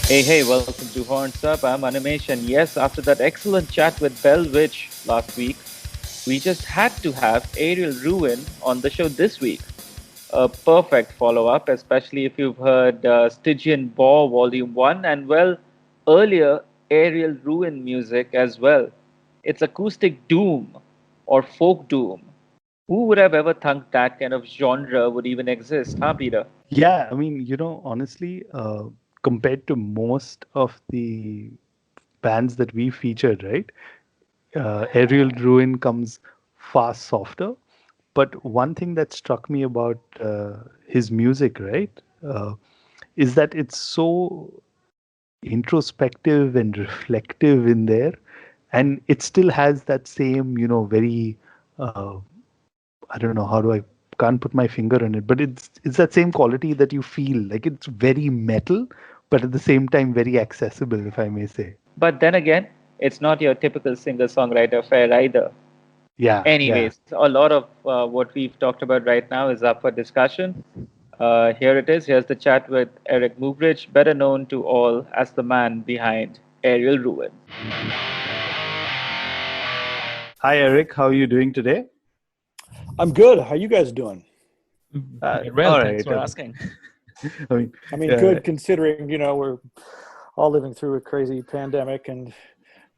Hey, welcome to Horns Up. I'm Animesh, and yes, after that excellent chat with Bell Witch last week, we just had to have Ariel Ruin on the show this week. A perfect follow up, especially if you've heard Stygian Bore Volume 1 and, well, earlier Ariel Ruin music as well. It's acoustic doom or folk doom. Who would have ever thunk that kind of genre would even exist, huh, Peter? Yeah, I mean, honestly, compared to most of the bands that we featured, right? Aerial Ruin comes far softer. But one thing that struck me about his music, right, is that it's so introspective and reflective in there, and it still has that same, very uh, I don't know how do I can't put my finger on it, but it's that same quality that you feel like it's very metal, but at the same time very accessible, if I may say. But then again, it's not your typical singer songwriter fare either. Yeah, yeah. Anyways, a lot of what we've talked about right now is up for discussion. Here it is. Here's the chat with Erik Moggridge, better known to all as the man behind Aerial Ruin. Hi, Eric. How are you doing today? I'm good. How you guys doing? Doing well, All thanks right. for asking. I mean, I mean, uh, good considering, we're all living through a crazy pandemic and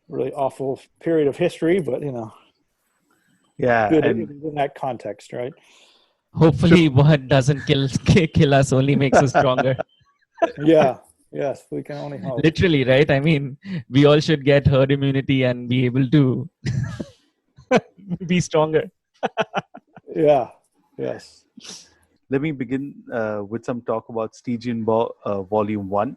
really awful period of history, but yeah, good and in that context, right? Hopefully, true. what doesn't kill us only makes us stronger. Yeah. Yes, we can only hope. Literally, right? I mean, we all should get herd immunity and be able to be stronger. Yeah. Yes. Let me begin with some talk about Volume 1.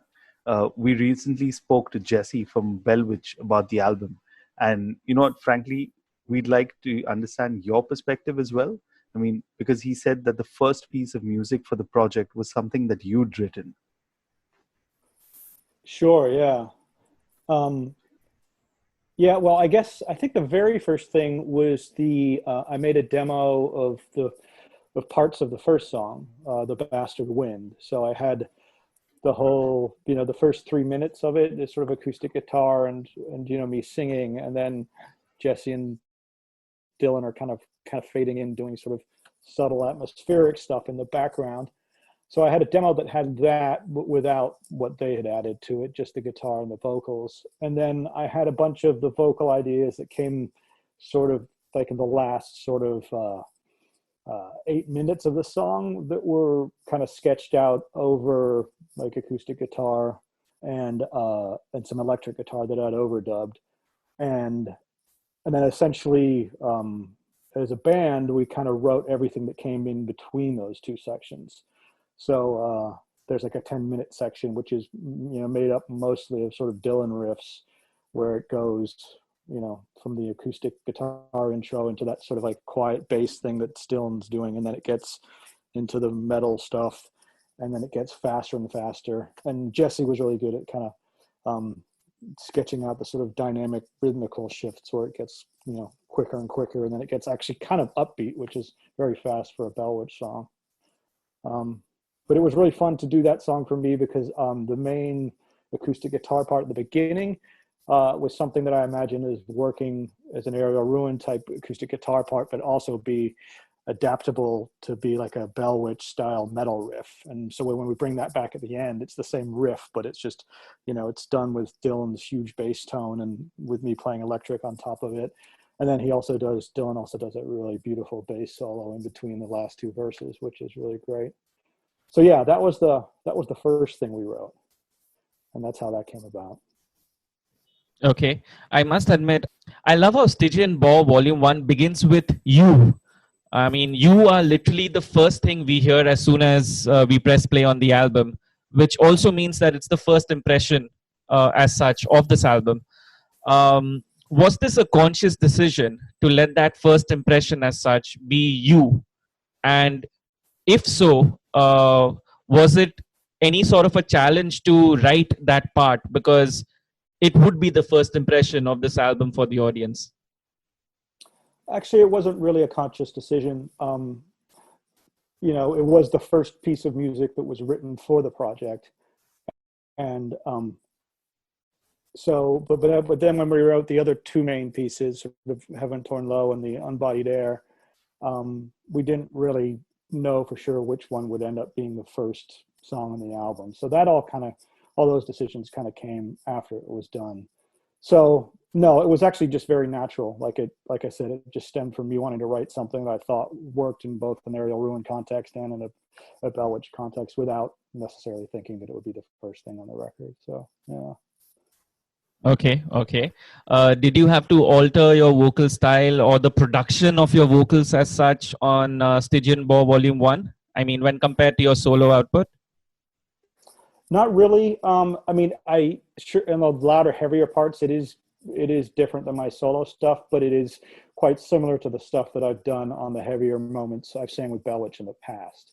We recently spoke to Jesse from Bellwitch about the album. And you know what, frankly, we'd like to understand your perspective as well. I mean, because he said that the first piece of music for the project was something that you'd written. Sure. Yeah. Um, yeah. Well, I think the very first thing was I made a demo of parts of the first song, "The Bastard Wind." So I had the whole, the first 3 minutes of it is sort of acoustic guitar and me singing, and then Jesse and Dylan are kind of fading in, doing sort of subtle atmospheric stuff in the background. So I had a demo that had that without what they had added to it, just the guitar and the vocals. And then I had a bunch of the vocal ideas that came sort of like in the last sort of 8 minutes of the song that were kind of sketched out over like acoustic guitar and some electric guitar that I'd overdubbed, and and then essentially as a band we kind of wrote everything that came in between those two sections. So there's like a 10-minute section which is made up mostly of sort of Dylan riffs, where it goes from the acoustic guitar intro into that sort of like quiet bass thing that Dylan's doing, and then it gets into the metal stuff, and then it gets faster and faster. And Jesse was really good at kind of sketching out the sort of dynamic rhythmical shifts where it gets quicker and quicker, and then it gets actually kind of upbeat, which is very fast for a Bellwitch song. um, but it was really fun to do that song for me because the main acoustic guitar part at the beginning was something that I imagine is working as an Aerial Ruin type acoustic guitar part, but also be adaptable to be like a Bellwitch style metal riff. And so when we bring that back at the end, it's the same riff, but it's just, it's done with Dylan's huge bass tone and with me playing electric on top of it. And then Dylan also does a really beautiful bass solo in between the last two verses, which is really great. So yeah, that was the first thing we wrote, and that's how that came about. Okay. I must admit, I love how Stygian Bore Volume 1 begins with you. I mean, you are literally the first thing we hear as soon as we press play on the album, which also means that it's the first impression as such of this album. Was this a conscious decision to let that first impression as such be you? And if so, was it any sort of a challenge to write that part? Because it would be the first impression of this album for the audience. Actually, it wasn't really a conscious decision. It was the first piece of music that was written for the project. And so, but then when we wrote the other two main pieces, sort of Heaven Torn Low and the Unbodied Air, we didn't really know for sure which one would end up being the first song on the album. So that all those decisions kind of came after it was done. So no, it was actually just very natural. Like I said, it just stemmed from me wanting to write something that I thought worked in both an Aerial Ruin context and in a Bell Witch context without necessarily thinking that it would be the first thing on the record. So yeah. Okay, okay. Did you have to alter your vocal style or the production of your vocals as such on Stygian Bore Volume 1? I mean, when compared to your solo output? Not really. I mean, in the louder, heavier parts, it is different than my solo stuff, but it is quite similar to the stuff that I've done on the heavier moments I've sang with Bell Witch in the past.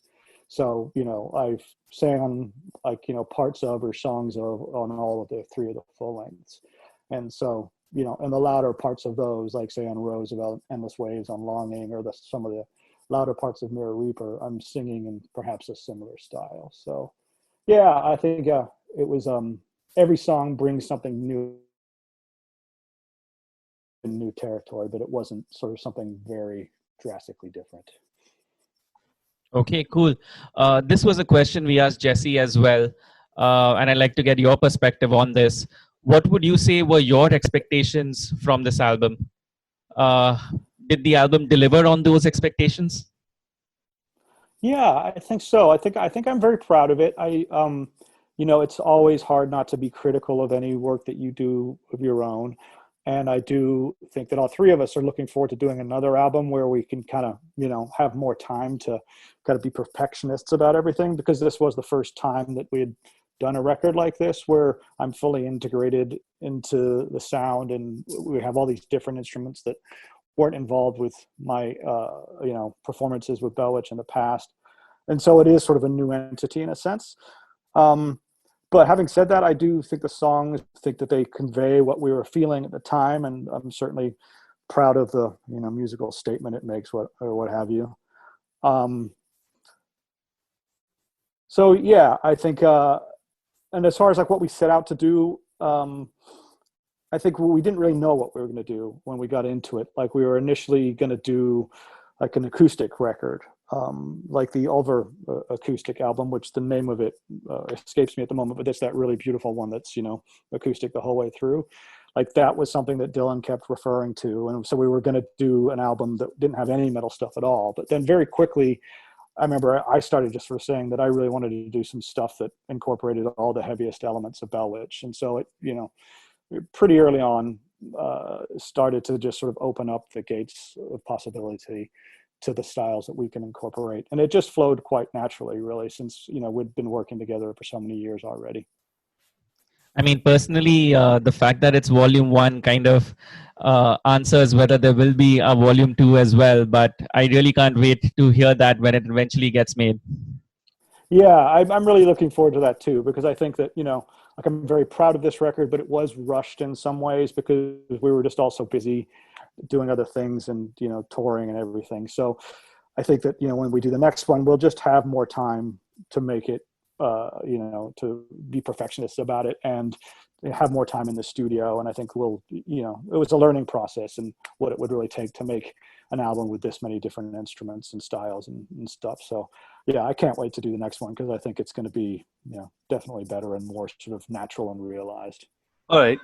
So, I've sang on parts of or songs of on all of the three of the full lengths. And so, in the louder parts of those, like say on Roosevelt, Endless Waves, on Longing, or some of the louder parts of Mirror Reaper, I'm singing in perhaps a similar style. So yeah, I think it was every song brings something new in new territory, but it wasn't sort of something very drastically different. Okay, cool. This was a question we asked Jesse as well, and I'd like to get your perspective on this. What would you say were your expectations from this album? Uh, did the album deliver on those expectations? Yeah, I think so. I think I'm very proud of it. It's always hard not to be critical of any work that you do of your own. And I do think that all three of us are looking forward to doing another album where we can kind of, have more time to kind of be perfectionists about everything, because this was the first time that we had done a record like this where I'm fully integrated into the sound, and we have all these different instruments that weren't involved with my, performances with Bell Witch in the past. And so it is sort of a new entity in a sense. But having said that, I do think the songs think that they convey what we were feeling at the time, and I'm certainly proud of the musical statement it makes, or what have you. So yeah, I think, and as far as like what we set out to do, I think we didn't really know what we were going to do when we got into it. Like we were initially going to do like an acoustic record, like the Ulver acoustic album, which the name of it escapes me at the moment, but that's that really beautiful one that's, acoustic the whole way through. Like that was something that Dylan kept referring to. And so we were going to do an album that didn't have any metal stuff at all. But then very quickly, I remember I started just sort of saying that I really wanted to do some stuff that incorporated all the heaviest elements of Bell Witch. And so it, pretty early on started to just sort of open up the gates of possibility to the styles that we can incorporate. And it just flowed quite naturally, really, since, we'd been working together for so many years already. I mean, personally, the fact that it's volume 1 kind of answers whether there will be a volume 2 as well. But I really can't wait to hear that when it eventually gets made. Yeah, I'm really looking forward to that too, because I think that, like I'm very proud of this record, but it was rushed in some ways because we were just all so busy doing other things and, touring and everything. So I think that, when we do the next one, we'll just have more time to make it, to be perfectionists about it and have more time in the studio. And I think we'll, it was a learning process and what it would really take to make an album with this many different instruments and styles and stuff. So yeah, I can't wait to do the next one because I think it's going to be, definitely better and more sort of natural and realized. All right,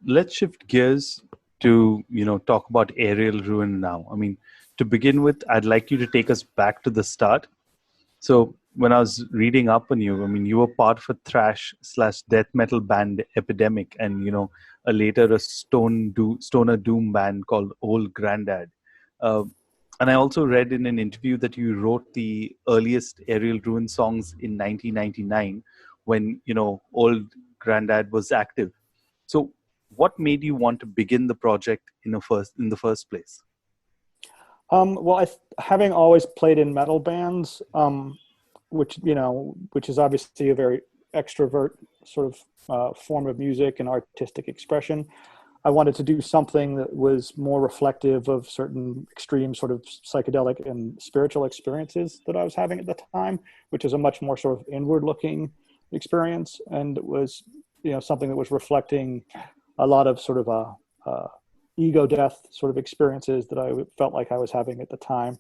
let's shift gears to talk about Aerial Ruin now. I mean, to begin with, I'd like you to take us back to the start. So when I was reading up on you, I mean, you were part of a thrash/death metal band Epidemic, and later a stoner doom band called Old Grandad. And I also read in an interview that you wrote the earliest Aerial Ruin songs in 1999 when, Old Grandad was active. So what made you want to begin the project in the first place? Well, having always played in metal bands, which is obviously a very extrovert sort of form of music and artistic expression, I wanted to do something that was more reflective of certain extreme sort of psychedelic and spiritual experiences that I was having at the time, which is a much more sort of inward looking experience, and it was, something that was reflecting a lot of sort of ego death sort of experiences that I felt like I was having at the time.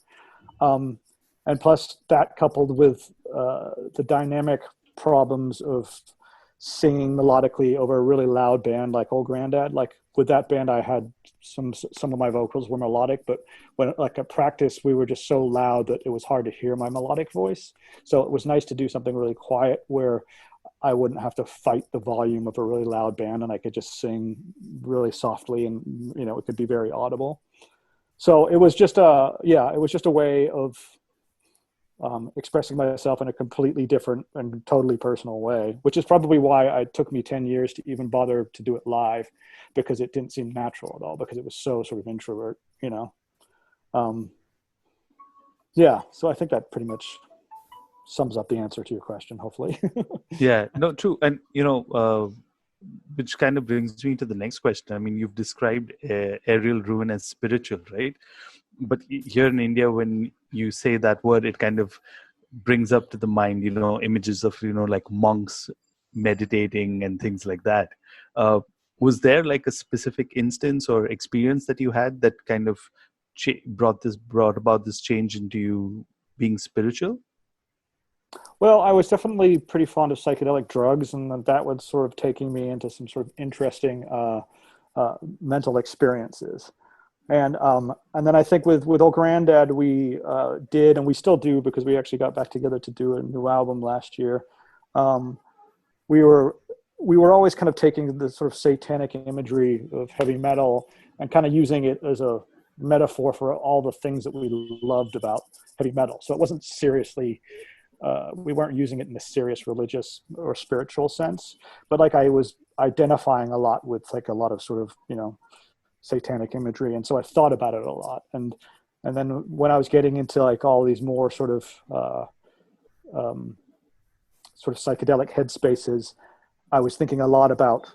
And plus that coupled with the dynamic problems of singing melodically over a really loud band like Old Grandad. Like with that band, I had some of my vocals were melodic, but when like at practice, we were just so loud that it was hard to hear my melodic voice. So it was nice to do something really quiet where I wouldn't have to fight the volume of a really loud band, and I could just sing really softly, and it could be very audible. So it was just a way of expressing myself in a completely different and totally personal way, which is probably why it took me 10 years to even bother to do it live, because it didn't seem natural at all, because it was so sort of introvert, so I think that pretty much sums up the answer to your question, hopefully. Yeah, no, true. And, which kind of brings me to the next question. I mean, you've described aerial ruin as spiritual, right? But here in India, when you say that word, it kind of brings up to the mind, images of, like monks meditating and things like that. Was there like a specific instance or experience that you had that kind of brought about this change into you being spiritual? Well, I was definitely pretty fond of psychedelic drugs, and that was sort of taking me into some sort of interesting mental experiences. And then I think with Old Grandad, we did, and we still do, because we actually got back together to do a new album last year. We were always kind of taking the sort of satanic imagery of heavy metal and kind of using it as a metaphor for all the things that we loved about heavy metal. So it wasn't seriously, we weren't using it in a serious religious or spiritual sense, but like I was identifying a lot with like a lot of sort of, satanic imagery. And so I thought about it a lot. And then when I was getting into like all these more sort of psychedelic headspaces, I was thinking a lot about,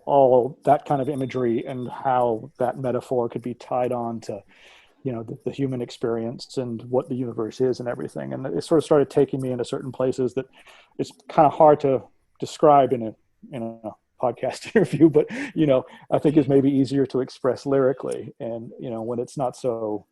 all that kind of imagery and how that metaphor could be tied on to, the human experience and what the universe is and everything. And it sort of started taking me into certain places that it's kind of hard to describe in a podcast interview, but I think is maybe easier to express lyrically. And when you're not so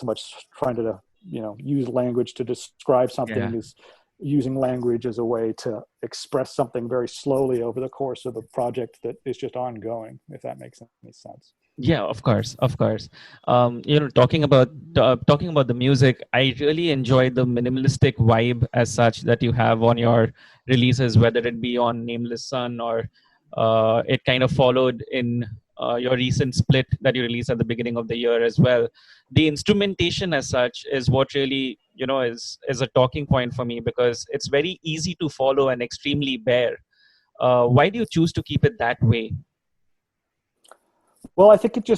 much trying to use language to describe something, is using language as a way to express something very slowly over the course of a project that is just ongoing, if that makes any sense. Yeah, of course. Talking about the music, I really enjoy the minimalistic vibe as such that you have on your releases, whether it be on Nameless Sun or it kind of followed in your recent split that you released at the beginning of the year as well. The instrumentation as such is what really is a talking point for me, because it's very easy to follow and extremely bare. Why do you choose to keep it that way? Well, I think it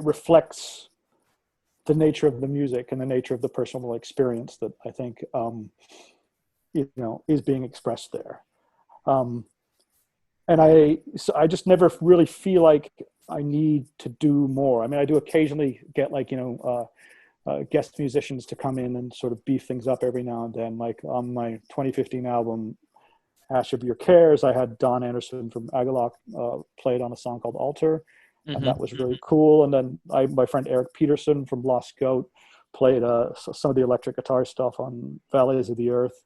reflects the nature of the music and the nature of the personal experience that I think is being expressed there. And I just never really feel like I need to do more. I mean, I do occasionally get like guest musicians to come in and sort of beef things up every now and then. Like on my 2015 album, Ash of Your Cares, I had Don Anderson from Agalloch played on a song called Altar, and that was really cool. And then my friend Erik Peterson from Lost Goat played some of the electric guitar stuff on Valleys of the Earth.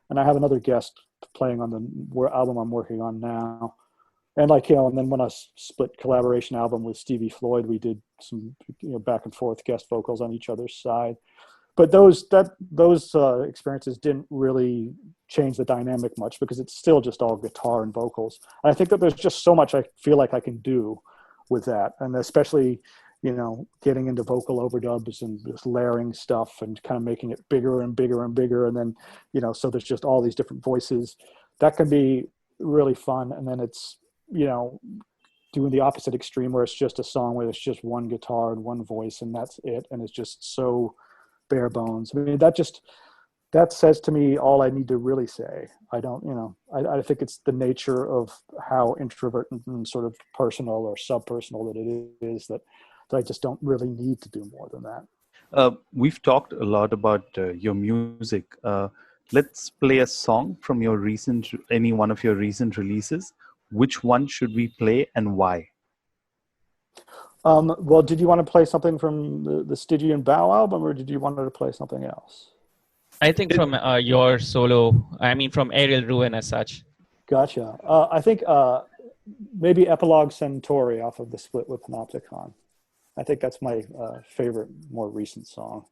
And I have another guest playing on the album I'm working on now. And and then when I split collaboration album with Stevie Floyd, we did some back and forth guest vocals on each other's side. But those experiences didn't really change the dynamic much, because it's still just all guitar and vocals. And I think that there's just so much I feel like I can do with that, and especially getting into vocal overdubs and just layering stuff and kind of making it bigger and bigger and bigger, and then so there's just all these different voices. That can be really fun. And then it's doing the opposite extreme, where it's just a song where it's just one guitar and one voice and that's it, and it's just so bare bones. I mean, that says to me all I need to really say. I don't, I think it's the nature of how introvert and sort of personal or subpersonal that it is, that I just don't really need to do more than that. We've talked a lot about your music. Let's play a song from any one of your recent releases. Which one should we play and why? Well, did you want to play something from the Stygian Bow album, or did you want to play something else? I think from your solo, I mean from Aerial Ruin as such. Gotcha. I think maybe Epilogue Centauri off of the split with Panopticon. I think that's my favorite, more recent song.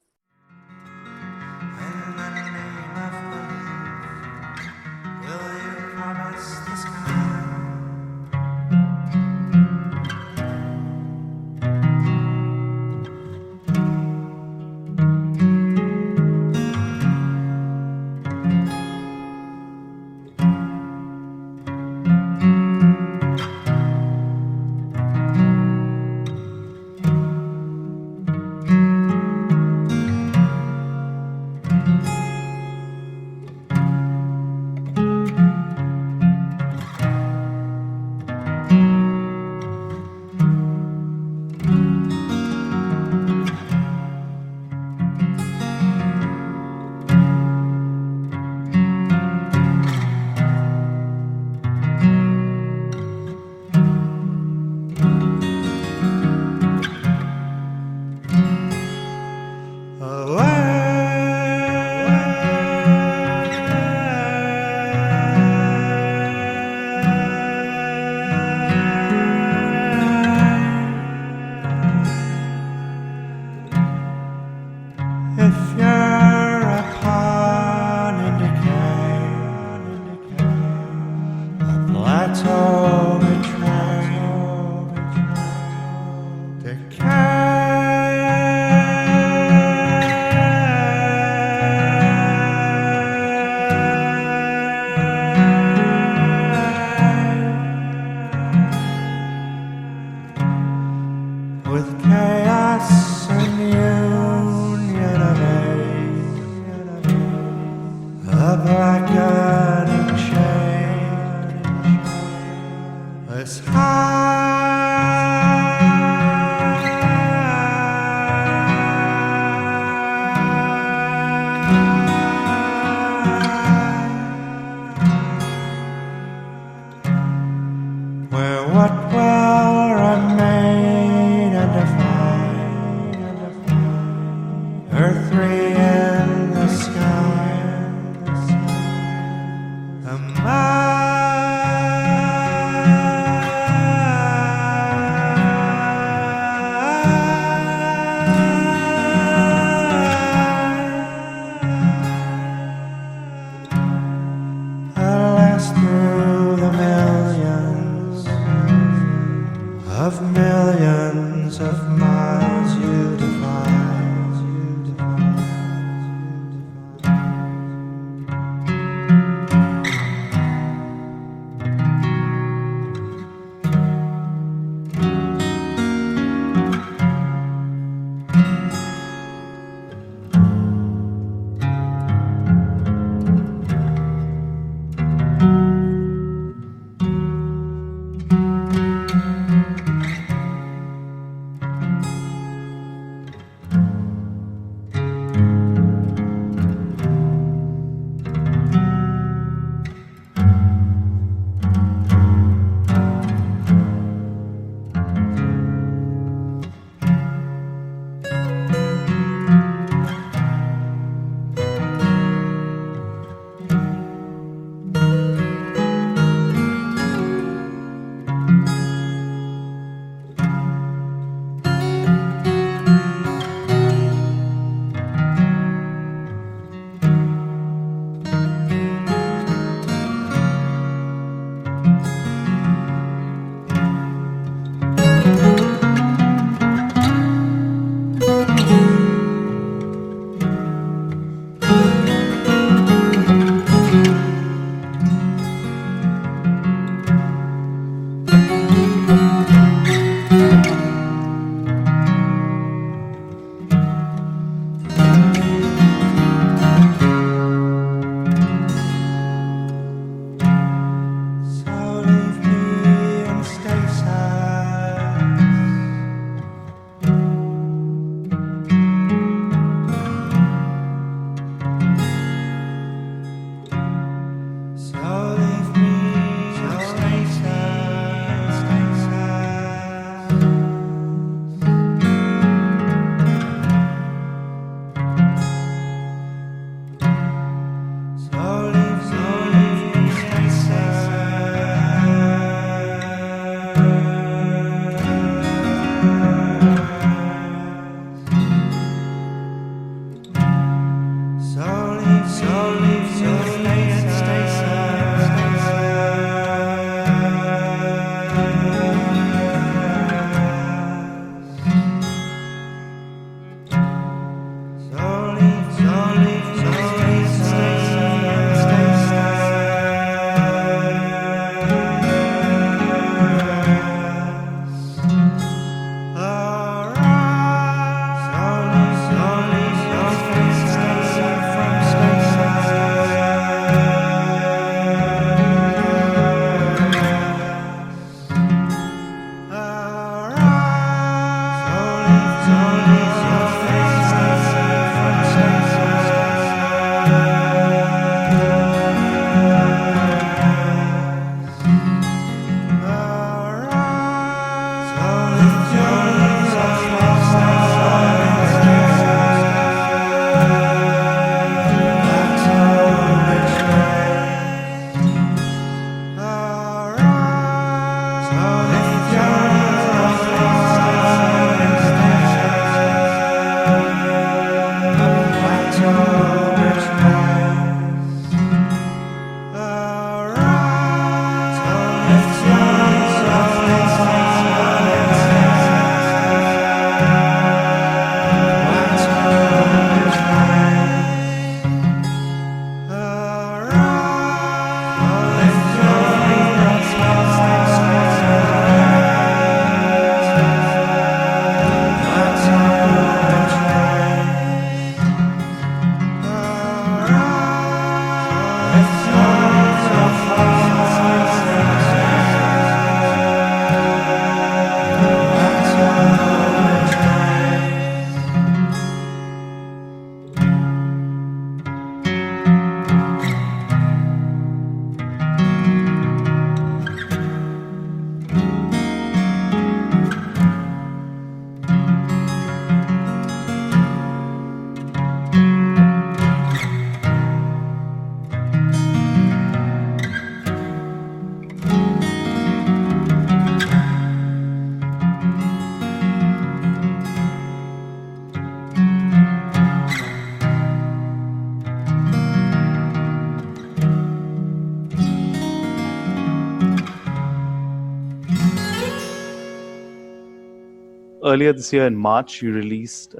earlier this year in March, you released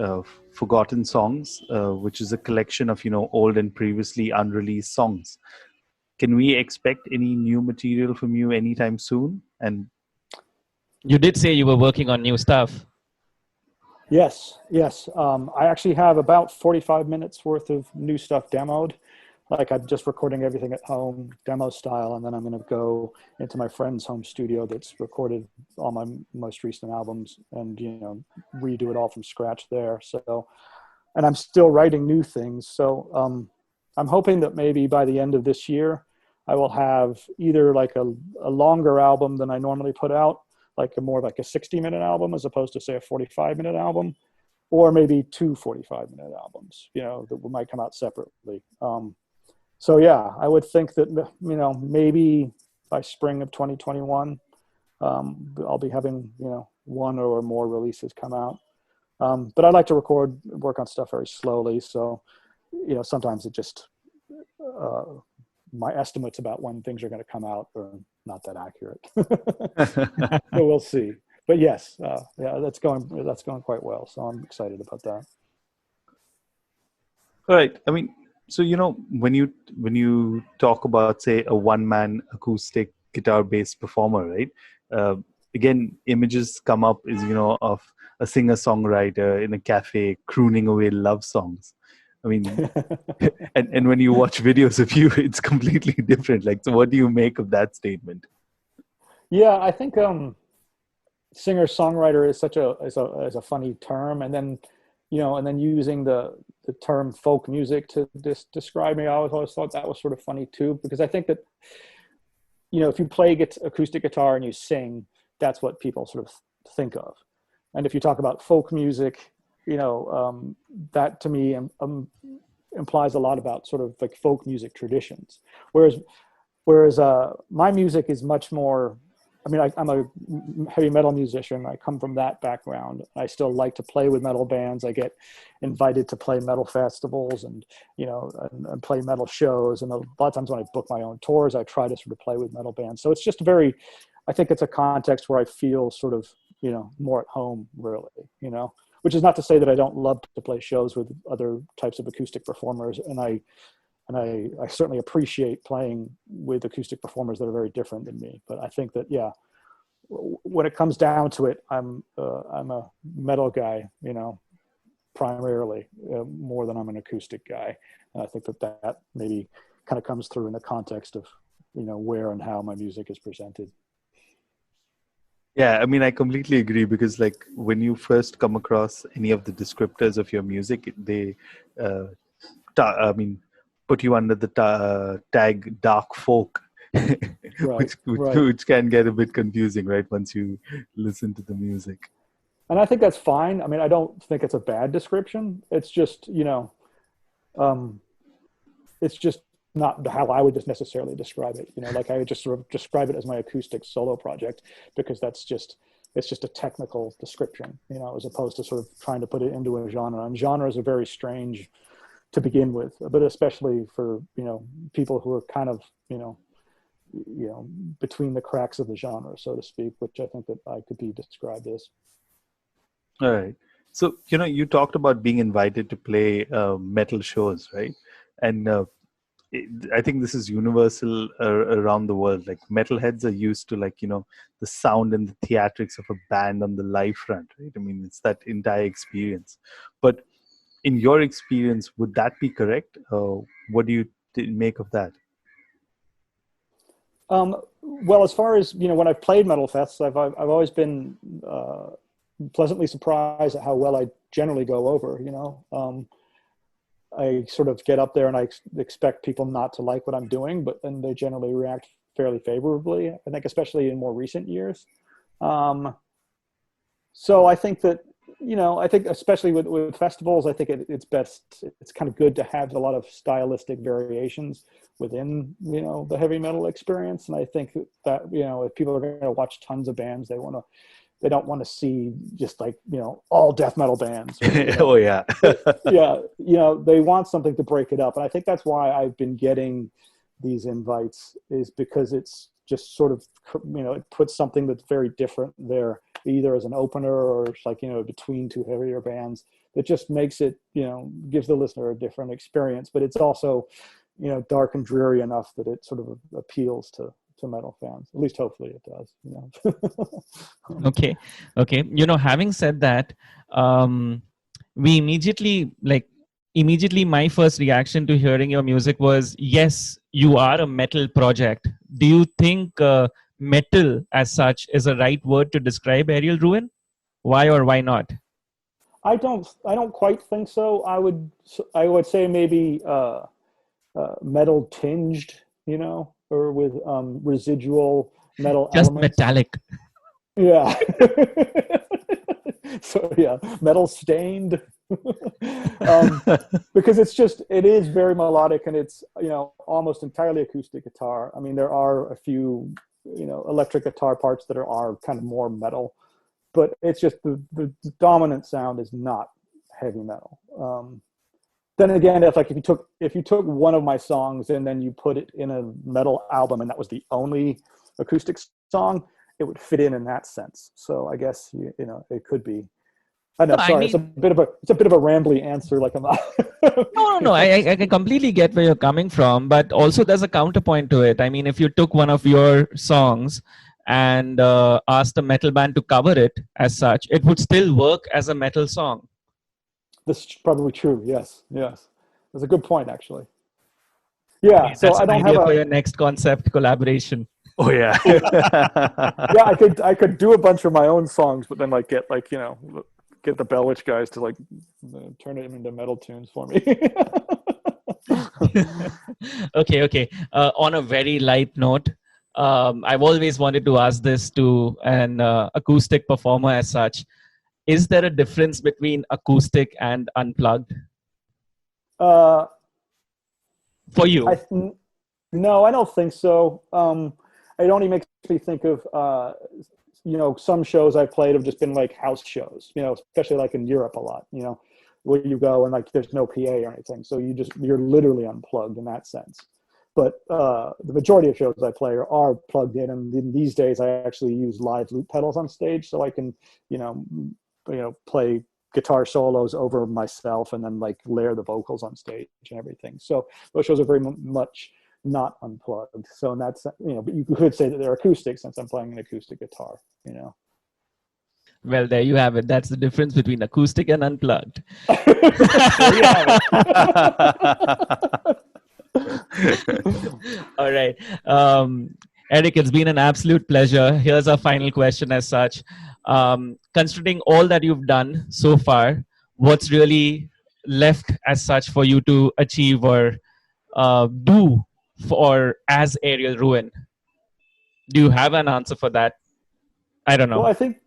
Forgotten Songs, which is a collection of, old and previously unreleased songs. Can we expect any new material from you anytime soon? And You did say you were working on new stuff. Yes, yes. I actually have about 45 minutes worth of new stuff demoed. Like I'm just recording everything at home, demo style, and then I'm going to go into my friend's home studio that's recorded all my most recent albums and, redo it all from scratch there. So, and I'm still writing new things. So I'm hoping that maybe by the end of this year, I will have either like a longer album than I normally put out, like more like a 60-minute album as opposed to say a 45-minute album, or maybe two 45-minute albums, that might come out separately. So yeah, I would think that, maybe by spring of 2021, I'll be having, one or more releases come out. But I like to work on stuff very slowly. So, sometimes it just, my estimates about when things are going to come out are not that accurate. So we'll see. But yes, yeah, that's going quite well. So I'm excited about that. all right. I mean, so when you talk about, say, a one-man acoustic guitar-based performer, right? Again, images come up is of a singer-songwriter in a cafe crooning away love songs. I mean, and when you watch videos of you, it's completely different. Like, so what do you make of that statement? Yeah, I think singer-songwriter is such a funny term, and then using the term folk music to describe me, I always thought that was sort of funny too, because I think that if you play acoustic guitar and you sing, that's what people sort of think of. And if you talk about folk music, that to me implies a lot about sort of like folk music traditions. Whereas my music is much more, I mean, I'm a heavy metal musician. I come from that background. I still like to play with metal bands. I get invited to play metal festivals and and play metal shows. And a lot of times when I book my own tours, I try to sort of play with metal bands. So it's just I think it's a context where I feel sort of, more at home, really, which is not to say that I don't love to play shows with other types of acoustic performers. And I certainly appreciate playing with acoustic performers that are very different than me. But I think that, yeah, when it comes down to it, I'm a metal guy, primarily, more than I'm an acoustic guy. And I think that maybe kind of comes through in the context of, where and how my music is presented. Yeah, I mean, I completely agree, because like when you first come across any of the descriptors of your music, they, put you under the tag dark folk, Right, which can get a bit confusing, right? Once you listen to the music. And I think that's fine. I mean, I don't think it's a bad description. It's just, it's just not how I would just necessarily describe it. Like I would just sort of describe it as my acoustic solo project, because it's just a technical description, as opposed to sort of trying to put it into a genre. And genres are very strange to begin with, but especially for, people who are kind of, between the cracks of the genre, so to speak, which I think that I could be described as. All right. So, you talked about being invited to play metal shows, right? And I think this is universal around the world. Like metalheads are used to the sound and the theatrics of a band on the live front, right? I mean, it's that entire experience. But in your experience, would that be correct? What do you make of that? Well, as far as, when I've played metal fests, I've always been pleasantly surprised at how well I generally go over. I sort of get up there and I expect people not to like what I'm doing, but then they generally react fairly favorably, I think, especially in more recent years. So I think that, I think especially with festivals, I think it's kind of good to have a lot of stylistic variations within, the heavy metal experience. And I think that, if people are going to watch tons of bands, they don't want to see just like, all death metal bands. Or, Oh, yeah. yeah. They want something to break it up. And I think that's why I've been getting these invites, is because it's just sort of, it puts something that's very different there, either as an opener or it's like, between two heavier bands. That just makes it, gives the listener a different experience, but it's also, dark and dreary enough that it sort of appeals to metal fans. At least hopefully it does, Okay. Having said that, we immediately my first reaction to hearing your music was, yes, you are a metal project. Do you think metal as such is a right word to describe Aerial Ruin? Why or why not? I don't quite think so. I would say maybe metal tinged, or with residual metal Just elements. metallic. Yeah. So yeah, metal stained. Because it is very melodic, and it's almost entirely acoustic guitar. I mean, there are a few electric guitar parts that are kind of more metal, but it's just the dominant sound is not heavy metal. Then again, if you took one of my songs and then you put it in a metal album and that was the only acoustic song, it would fit in that sense. So I guess it could be. I know. Sorry, it's a bit of a rambly answer. Like I'm not. No. I can completely get where you're coming from, but also there's a counterpoint to it. I mean, if you took one of your songs and asked a metal band to cover it as such, it would still work as a metal song. This is probably true. Yes. That's a good point, actually. Yeah. Okay, so that's I don't an idea have for your next concept collaboration. Oh yeah. Yeah, I could do a bunch of my own songs, but then get the Bell Witch guys to turn it into metal tunes for me. Okay. On a very light note, I've always wanted to ask this to an acoustic performer as such. Is there a difference between acoustic and unplugged? For you? No, I don't think so. It only makes me think of some shows I've played have just been like house shows, especially like in Europe a lot, where you go and there's no PA or anything. So you're literally unplugged in that sense. But the majority of shows I play are plugged in. And these days I actually use live loop pedals on stage. So I can, play guitar solos over myself and then layer the vocals on stage and everything. So those shows are very much not unplugged. So in that sense, but you could say that they're acoustic since I'm playing an acoustic guitar, Well, there you have it. That's the difference between acoustic and unplugged. There you have it. All right. Erik, it's been an absolute pleasure. Here's our final question as such. Considering all that you've done so far, what's really left as such for you to achieve or do for as Aerial Ruin? Do you have an answer for that? I don't know. Well, I think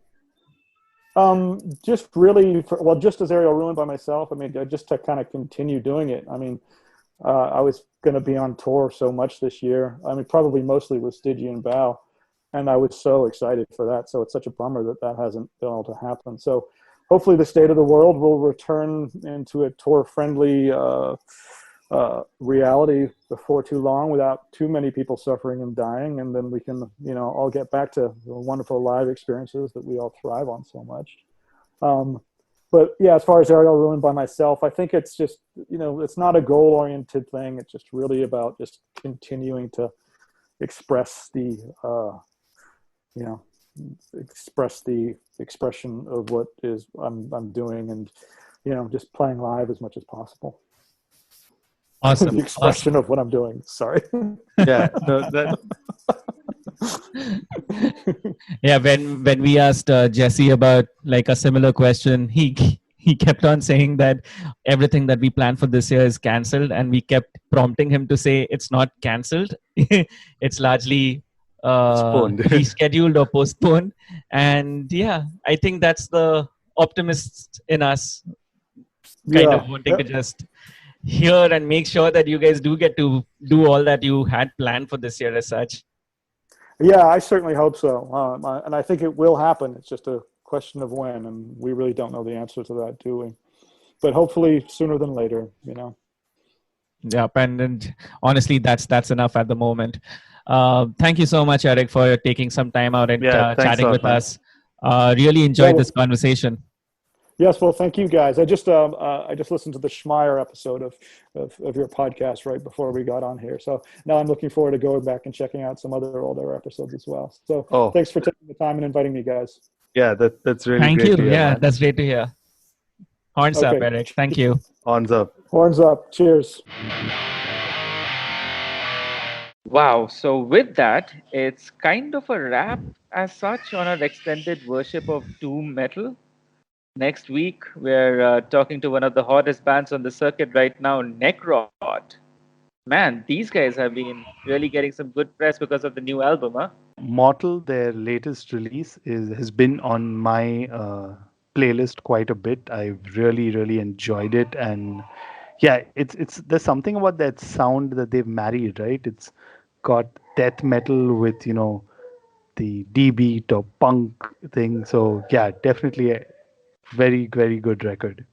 just really, just as Aerial Ruin by myself, I mean, just to kind of continue doing it. I mean, I was going to be on tour so much this year. I mean, probably mostly with Stygian Bow, and I was so excited for that. So it's such a bummer that hasn't been able to happen. So hopefully the state of the world will return into a tour-friendly reality before too long without too many people suffering and dying. And then we can, all get back to the wonderful live experiences that we all thrive on so much. But yeah, as far as Aerial Ruin by myself, I think it's just, it's not a goal-oriented thing. It's just really about just continuing to express the, express the expression of what is I'm doing, and just playing live as much as possible. Awesome. The expression of what I'm doing. Sorry. Yeah. No, that. Yeah. When we asked Jesse about a similar question, he kept on saying that everything that we planned for this year is cancelled, and we kept prompting him to say it's not cancelled. It's largely rescheduled or postponed. And yeah, I think that's the optimist in us kind of wanting to just hear and make sure that you guys do get to do all that you had planned for this year as such. Yeah, I certainly hope so. And I think it will happen. It's just a question of when, and we really don't know the answer to that, do we? But hopefully sooner than later, Yeah, and honestly, that's enough at the moment. Thank you so much, Erik, for taking some time out and chatting with us. Really enjoyed well, this conversation. Yes, well, thank you guys. I just listened to the Schmeier episode of your podcast right before we got on here. So now I'm looking forward to going back and checking out some other older episodes as well. So thanks for taking the time and inviting me, guys. Yeah, that's really Thank great you. to hear, Yeah, man. that's great to hear. Horns up, Erik. Thank you. Horns up. Horns up. Cheers. Wow. So with that, it's kind of a wrap as such on our extended worship of doom metal. Next week, we're talking to one of the hottest bands on the circuit right now, Necrot. Man, these guys have been really getting some good press because of the new album, huh? Mortal, their latest release, has been on my playlist quite a bit. I've really enjoyed it, and yeah, it's there's something about that sound that they've married, right? It's got death metal with the D beat or punk thing. So yeah, definitely a very good record.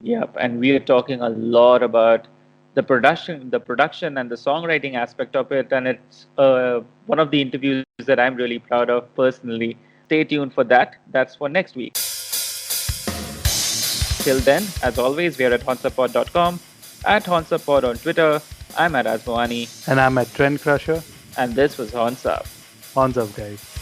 Yep, and we are talking a lot about the production and the songwriting aspect of it, and it's one of the interviews that I'm really proud of personally. Stay tuned for that. That's for next week. Till then, as always, we are at honsapod.com, at honsapod on Twitter. I'm at Asmoani, And I'm at Trend Crusher. and this was Horns Up. Horns up, guys.